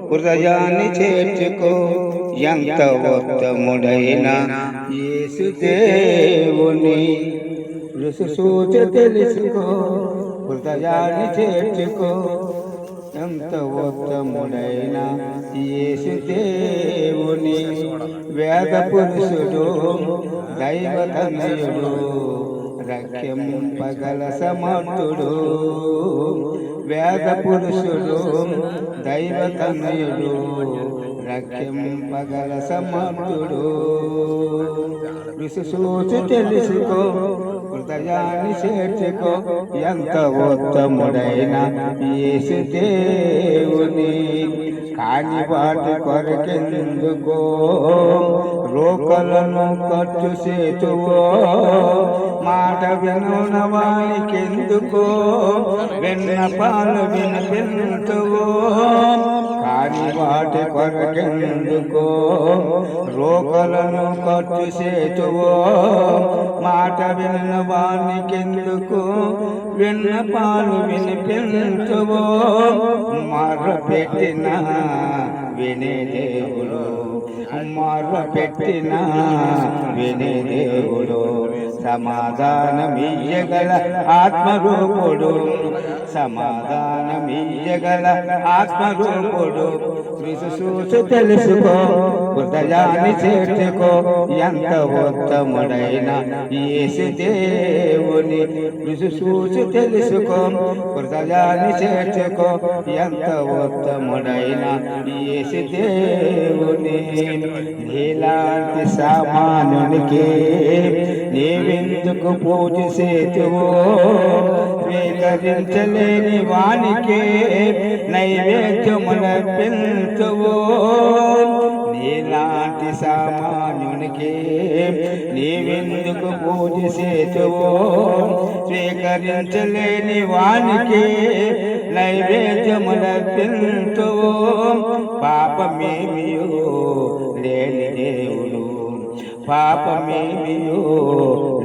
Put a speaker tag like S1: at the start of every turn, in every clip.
S1: హృదయాన్ని చేర్చుకో ఎంత ఉత్తముడైన యేసు దేవుని రుసుసూచ తెలుసుకో. హృదయాన్ని చేర్చుకో ఎంత ఉత్తముడైన యేసు దేవుని వేద పురుషుడు దైవతనయుడు రక్షింపగల సమర్థుడు. వేద పురుషుడు దైవతనయుడు రక్షింపగల సమర్థుడు. రుసుసూచి తెలుసుకో హృదయాన్ని చేర్చుకో ఎంత ఉత్తముడైన యేసు దేవుని. కాని వాటి కొరకెందుకో రోకలను ఖర్చు చేతువో మాట వినవానికెందుకో విన్నపాలు వినిపించువో. కాని వాటి కొరకెందుకో రోకలను ఖర్చు చేతువో మాట వినవానికెందుకో విన్నపాలు వినిపించువో. మర్రపెట్టిన వినే దేవుడు మర్రపెట్టిన వినే దేవుడు సమాధానమియ్యగల ఆత్మరూపుడు సమాధానమియ్యగల ఆత్మరూపుడు. రుసుసూచి తెలుసుకో హృదయాన్ని చేర్చుకో ఎంత ఉత్తముడైన యేసు దేవుని. రుసుసూచి తెలుసుకో హృదయాన్ని చేర్చుకో ఎంత ఉత్తముడైన యేసు దేవుని. నీలాంటి సామానునికి నీవెందుకు పూజ చేతువో స్వీకరించలేని వానికే నైవేద్యమునర్పించువో. నీలాంటి సామాన్యునికి నీవెందుకు పూజ చేతువో స్వీకరించలేని వానికి నైవేద్యమునర్పించువో. పాపమేమియో లేని దేవుడు పాపమేమియో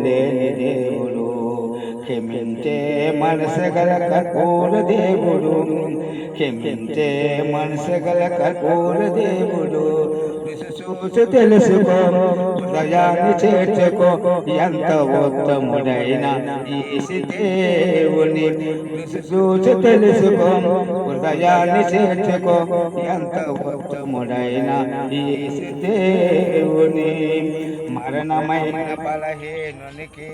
S1: లేని దేవుడు క్షమించే మనసు గల కర్పూర దేవుడు క్షమించే మనసు గల కర్పూర దేవుడు. రుసుసూచి తెలుసుకో హృదయాన్ని చేర్చుకో ఎంత ఉత్తముడైన యేసు దేవుని. రుసుసూచి తెలుసుకో హృదయాన్ని చేర్చుకో ఎంత ఉత్తముడైన యేసు దేవుని. మరణమైన బలహీనునికి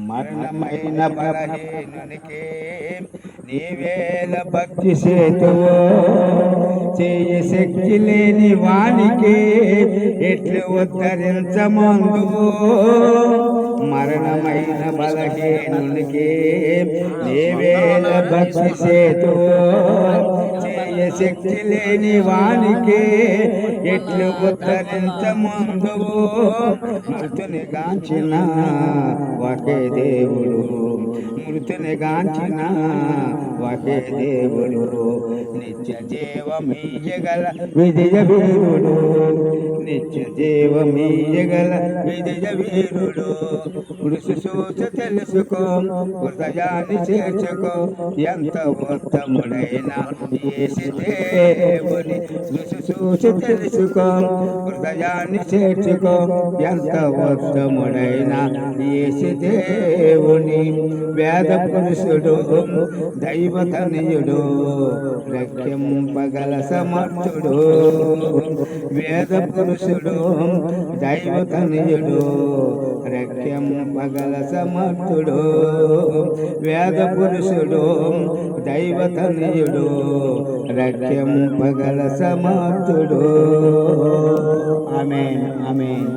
S1: మరణమైన బలహీనునికి నీవేల భక్తి చేతువో చేయ శక్తి లేని వానికి ఎట్లు ఉద్ధరించమందువో. మరణమైన బలహీనునికి నీవేల భక్తి చేతువో చేయ శక్తి లేని వానికి ఎట్లు ఉద్ధరించమందువో. మృతుని గాంచిన ఒకే దేవుడు మృతుని గాంచిన ఒకే దేవుడు నిత్య జీవమీయగల విజయ వీరుడు నిత్య జీవమీయగల విజయ వీరుడు. రుసుసూచి తెలుసుకో హృదయాన్ని చేర్చుకో ఎంత ఉత్తముడైన యేసు దేవుని. రుసుసూచి తెలుసుకో హృదయాన్ని చేర్చుకో ఎంత ఉత్తముడైన యేసు దేవుని. వేద పురుషుడు దైవతనయుడు రక్షింపగల సమర్థుడు. వేద పురుషుడు దైవతనయుడు రక్షింపగల సమర్థుడు. వేద పురుషుడు దైవతనయుడు రక్షింపగల సమర్థుడు. ఆమేన్ ఆమేన్.